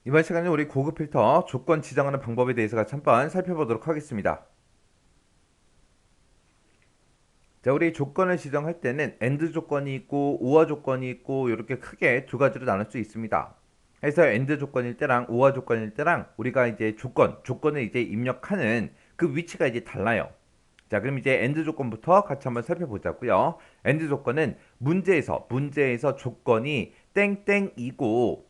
이번 시간에 우리 고급 필터 조건 지정하는 방법에 대해서 같이 한번 살펴보도록 하겠습니다. 자, 우리 조건을 지정할 때는 AND 조건이 있고 OR 조건이 있고 이렇게 크게 두 가지로 나눌 수 있습니다. 그래서 AND 조건일 때랑 OR 조건일 때랑 우리가 이제 조건을 이제 입력하는 그 위치가 이제 달라요. 자, 그럼 이제 AND 조건부터 같이 한번 살펴보자고요. AND 조건은 문제에서 조건이 땡땡이고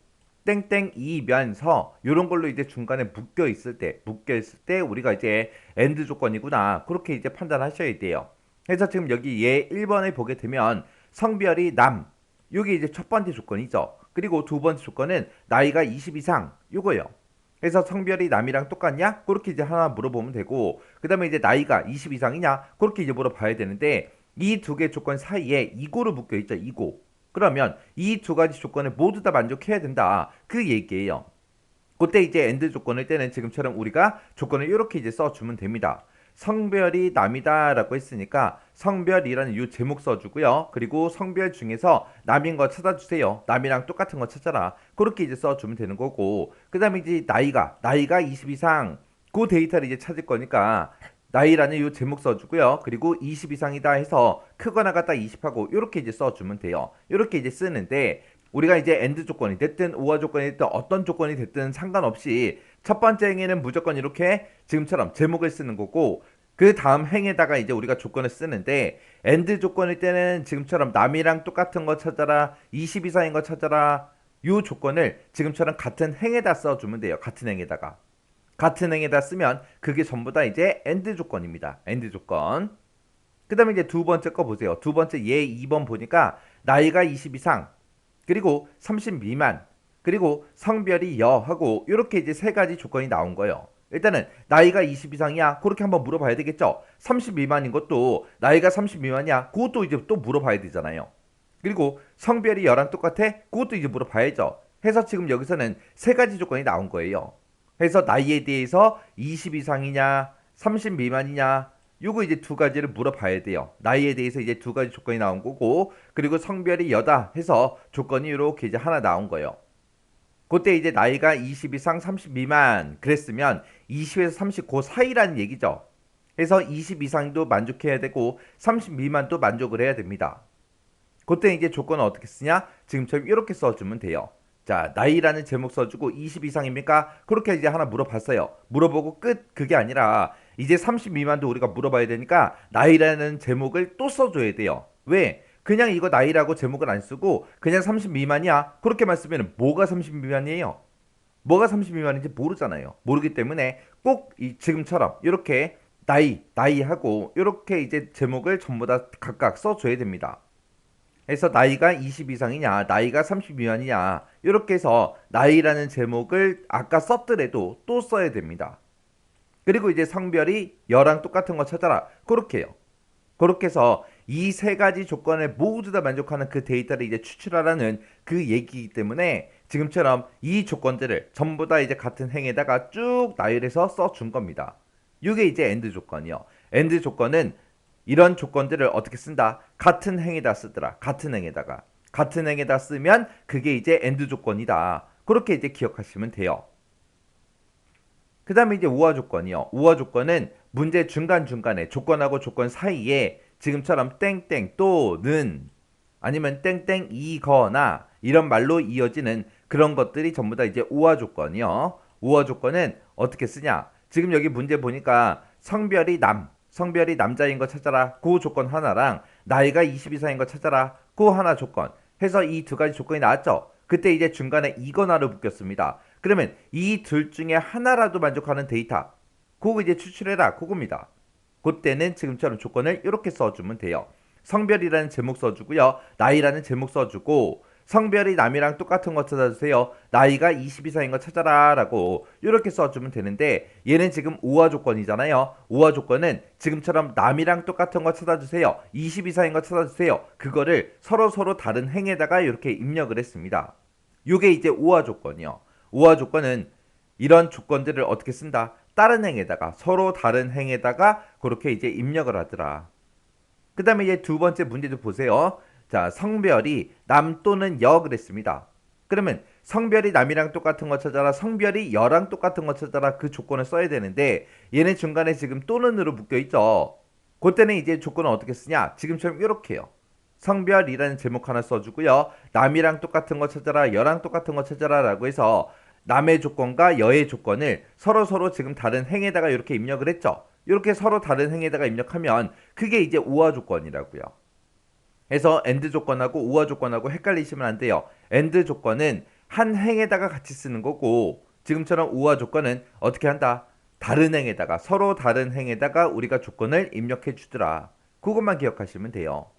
땡땡이면서 이런 걸로 이제 중간에 묶여 있을 때 우리가 이제 AND 조건이구나 그렇게 이제 판단하셔야 돼요. 그래서 지금 여기 얘 1번을 보게 되면 성별이 남, 이게 이제 첫 번째 조건이죠. 그리고 두 번째 조건은 나이가 20 이상, 요거요. 그래서 성별이 남이랑 똑같냐? 그렇게 이제 하나 물어보면 되고, 그 다음에 이제 나이가 20 이상이냐? 그렇게 이제 물어봐야 되는데, 이 두 개 조건 사이에 이고로 묶여 있죠, 이고. 그러면 이 두 가지 조건을 모두 다 만족해야 된다. 그 얘기예요. 그때 이제 엔드 조건일 때는 지금처럼 우리가 조건을 이렇게 이제 써주면 됩니다. 성별이 남이다 라고 했으니까 성별이라는 이 제목 써주고요. 그리고 성별 중에서 남인 거 찾아주세요. 남이랑 똑같은 거 찾아라. 그렇게 이제 써주면 되는 거고, 그 다음에 이제 나이가 20 이상 그 데이터를 이제 찾을 거니까 나이라는 이 제목 써주고요. 그리고 20 이상이다 해서 크거나 같다 20하고 이렇게 이제 써주면 돼요. 이렇게 이제 쓰는데 우리가 이제 엔드 조건이 됐든 오어 조건이 됐든 어떤 조건이 됐든 상관없이 첫 번째 행에는 무조건 이렇게 지금처럼 제목을 쓰는 거고, 그 다음 행에다가 이제 우리가 조건을 쓰는데 엔드 조건일 때는 지금처럼 남이랑 똑같은 거 찾아라, 20 이상인 거 찾아라, 요 조건을 지금처럼 같은 행에다 써주면 돼요. 같은 행에다 쓰면 그게 전부 다 이제 엔드 조건입니다. 엔드 조건. 그 다음에 이제 두 번째 거 보세요. 두 번째 얘 2번 보니까 나이가 20 이상, 그리고 30 미만, 그리고 성별이 여하고 이렇게 이제 세 가지 조건이 나온 거예요. 일단은 나이가 20 이상이야? 그렇게 한번 물어봐야 되겠죠. 30 미만인 것도 나이가 30 미만이야? 그것도 이제 또 물어봐야 되잖아요. 그리고 성별이 여랑 똑같아? 그것도 이제 물어봐야죠. 해서 지금 여기서는 세 가지 조건이 나온 거예요. 그래서 나이에 대해서 20 이상이냐, 30 미만이냐, 요거 이제 두 가지를 물어봐야 돼요. 나이에 대해서 이제 두 가지 조건이 나온 거고, 그리고 성별이 여다 해서 조건이 이렇게 이제 하나 나온 거예요. 그때 이제 나이가 20 이상 30 미만 그랬으면 20에서 30 그 사이라는 얘기죠. 그래서 20 이상도 만족해야 되고 30 미만도 만족을 해야 됩니다. 그때 이제 조건은 어떻게 쓰냐? 지금처럼 이렇게 써주면 돼요. 자, 나이라는 제목 써주고 20 이상입니까? 그렇게 이제 하나 물어봤어요. 물어보고 끝. 그게 아니라 이제 30 미만도 우리가 물어봐야 되니까 나이라는 제목을 또 써줘야 돼요. 왜? 그냥 이거 나이라고 제목을 안 쓰고 그냥 30 미만이야. 그렇게만 쓰면 뭐가 30 미만이에요? 뭐가 30 미만인지 모르잖아요. 모르기 때문에 꼭 지금처럼 이렇게 나이하고 이렇게 이제 제목을 전부 다 각각 써줘야 됩니다. 그래서 나이가 20 이상이냐, 나이가 30 미만이냐, 이렇게 해서 나이라는 제목을 아까 썼더라도 또 써야 됩니다. 그리고 이제 성별이 여랑 똑같은 거 찾아라. 그렇게 해요. 그렇게 해서 이 세 가지 조건을 모두 다 만족하는 그 데이터를 이제 추출하라는 그 얘기이기 때문에 지금처럼 이 조건들을 전부 다 이제 같은 행에다가 쭉 나열해서 써준 겁니다. 이게 이제 엔드 조건이요. 엔드 조건은 이런 조건들을 어떻게 쓴다? 같은 행에다 쓰더라. 같은 행에다 쓰면 그게 이제 엔드 조건이다. 그렇게 이제 기억하시면 돼요. 그 다음에 이제 우화 조건이요. 우화 조건은 문제 중간중간에 조건하고 조건 사이에 지금처럼 땡땡 또는 아니면 땡땡이거나 이런 말로 이어지는 그런 것들이 전부 다 이제 우화 조건이요. 우화 조건은 어떻게 쓰냐? 지금 여기 문제 보니까 성별이 남자인 거 찾아라. 그 조건 하나랑 나이가 20 이상인 거 찾아라. 그 하나 조건. 해서 이 두 가지 조건이 나왔죠. 그때 이제 중간에 이거나를 묶였습니다. 그러면 이 둘 중에 하나라도 만족하는 데이터, 그거 이제 추출해라. 그겁니다. 그때는 지금처럼 조건을 이렇게 써주면 돼요. 성별이라는 제목 써주고요. 나이라는 제목 써주고, 성별이 남이랑 똑같은 거 찾아주세요. 나이가 20 이상인 거 찾아라 라고 이렇게 써주면 되는데, 얘는 지금 우화 조건이잖아요. 우화 조건은 지금처럼 남이랑 똑같은 거 찾아주세요. 20 이상인 거 찾아주세요. 그거를 서로 다른 행에다가 이렇게 입력을 했습니다. 이게 이제 우화 조건이요. 우화 조건은 이런 조건들을 어떻게 쓴다? 다른 행에다가, 서로 다른 행에다가 그렇게 이제 입력을 하더라. 그 다음에 이제 두 번째 문제도 보세요. 자, 성별이 남 또는 여 그랬습니다. 그러면 성별이 남이랑 똑같은 거 찾아라, 성별이 여랑 똑같은 거 찾아라, 그 조건을 써야 되는데 얘네 중간에 지금 또는으로 묶여 있죠. 그때는 이제 조건을 어떻게 쓰냐, 지금처럼 이렇게요. 성별이라는 제목 하나 써주고요. 남이랑 똑같은 거 찾아라, 여랑 똑같은 거 찾아라 라고 해서 남의 조건과 여의 조건을 서로 지금 다른 행에다가 이렇게 입력을 했죠. 이렇게 서로 다른 행에다가 입력하면 그게 이제 우화 조건이라고요. 그래서 AND 조건하고 우화 조건하고 헷갈리시면 안 돼요. AND 조건은 한 행에다가 같이 쓰는 거고, 지금처럼 우화 조건은 어떻게 한다? 다른 행에다가, 서로 다른 행에다가 우리가 조건을 입력해 주더라. 그것만 기억하시면 돼요.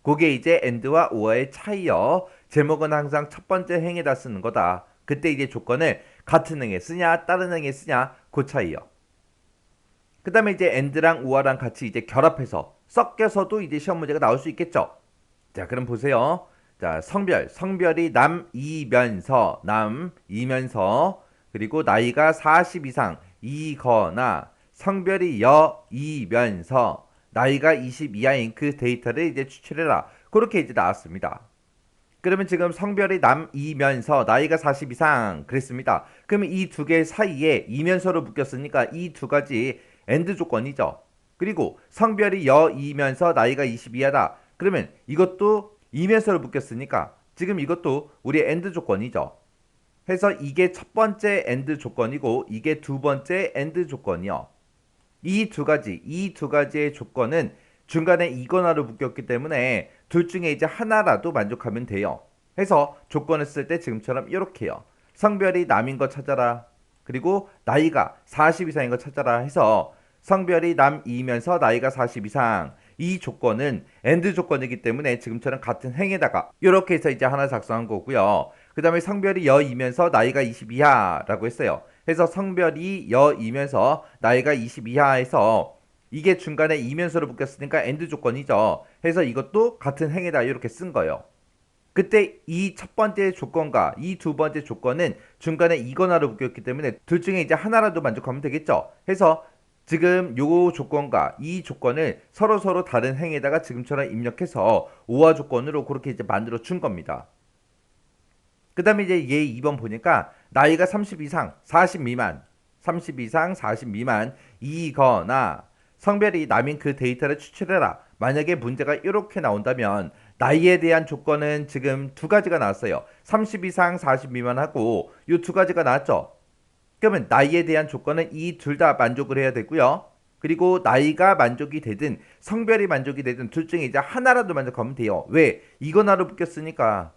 그게 이제 AND와 우화의 차이요. 제목은 항상 첫 번째 행에다 쓰는 거다. 그때 이제 조건을 같은 행에 쓰냐 다른 행에 쓰냐 그 차이요. 그 다음에 이제 AND랑 우화랑 같이 이제 결합해서 섞여서도 이제 시험 문제가 나올 수 있겠죠. 자, 그럼 보세요. 자, 성별이 남이면서, 그리고 나이가 40 이상 이거나, 성별이 여이면서 나이가 20 이하인 그 데이터를 이제 추출해라. 그렇게 이제 나왔습니다. 그러면 지금 성별이 남이면서 나이가 40 이상 그랬습니다. 그러면 이 두 개 사이에 이면서로 묶였으니까 이 두 가지 AND 조건이죠. 그리고 성별이 여이면서 나이가 20 이하다. 그러면 이것도 이면서로 묶였으니까 지금 이것도 우리의 AND 조건이죠. 해서 이게 첫 번째 AND 조건이고 이게 두 번째 AND 조건이요. 이 두 가지의 조건은 중간에 이거나로 묶였기 때문에 둘 중에 이제 하나라도 만족하면 돼요. 해서 조건을 쓸 때 지금처럼 이렇게요. 성별이 남인 거 찾아라. 그리고 나이가 40 이상인 거 찾아라 해서 성별이 남이면서 나이가 40 이상, 이 조건은 AND 조건이기 때문에 지금처럼 같은 행에다가 이렇게 해서 이제 하나 작성한 거고요. 그 다음에 성별이 여이면서 나이가 20 이하라고 했어요. 해서 성별이 여이면서 나이가 20 이하에서 이게 중간에 이면서로 묶였으니까 AND 조건이죠. 해서 이것도 같은 행에다 이렇게 쓴 거예요. 그때 이 첫 번째 조건과 이 두 번째 조건은 중간에 이거나로 묶였기 때문에 둘 중에 이제 하나라도 만족하면 되겠죠. 해서 지금 요 조건과 이 조건을 서로 다른 행에다가 지금처럼 입력해서 우화 조건으로 그렇게 이제 만들어 준 겁니다. 그 다음에 이제 얘 2번 보니까 나이가 30 이상 40 미만 30 이상 40 미만 이거나 성별이 남인 그 데이터를 추출해라. 만약에 문제가 이렇게 나온다면 나이에 대한 조건은 지금 두 가지가 나왔어요. 30 이상 40 미만하고 이 두 가지가 나왔죠. 그러면 나이에 대한 조건은 이 둘 다 만족을 해야 되고요. 그리고 나이가 만족이 되든 성별이 만족이 되든 둘 중에 이제 하나라도 만족하면 돼요. 왜? 이거나로 묶였으니까.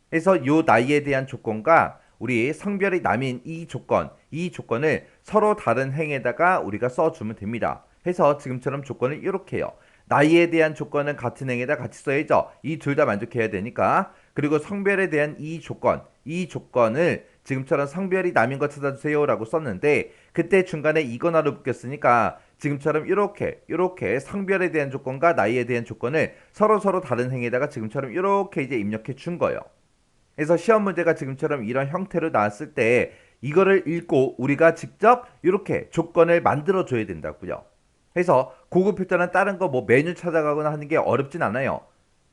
그래서 요 나이에 대한 조건과 우리 성별이 남인 이 조건을 서로 다른 행에다가 우리가 써주면 됩니다. 해서 지금처럼 조건을 이렇게 해요. 나이에 대한 조건은 같은 행에다 같이 써야죠. 이 둘 다 만족해야 되니까. 그리고 성별에 대한 이 조건을 지금처럼 성별이 남인 거 찾아주세요 라고 썼는데 그때 중간에 이거나로 묶였으니까 지금처럼 이렇게 성별에 대한 조건과 나이에 대한 조건을 서로 다른 행에다가 지금처럼 이렇게 이제 입력해 준 거예요. 그래서 시험 문제가 지금처럼 이런 형태로 나왔을 때 이거를 읽고 우리가 직접 이렇게 조건을 만들어 줘야 된다고요. 그래서 고급 필터는 다른 거 뭐 메뉴 찾아가거나 하는 게 어렵진 않아요.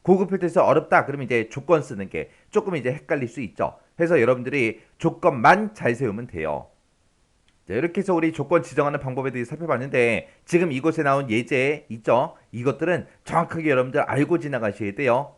고급 필터에서 어렵다 그러면 이제 조건 쓰는 게 조금 이제 헷갈릴 수 있죠. 그래서 여러분들이 조건만 잘 세우면 돼요. 자, 이렇게 해서 우리 조건 지정하는 방법에 대해 살펴봤는데 지금 이곳에 나온 예제 있죠? 이것들은 정확하게 여러분들 알고 지나가셔야 돼요.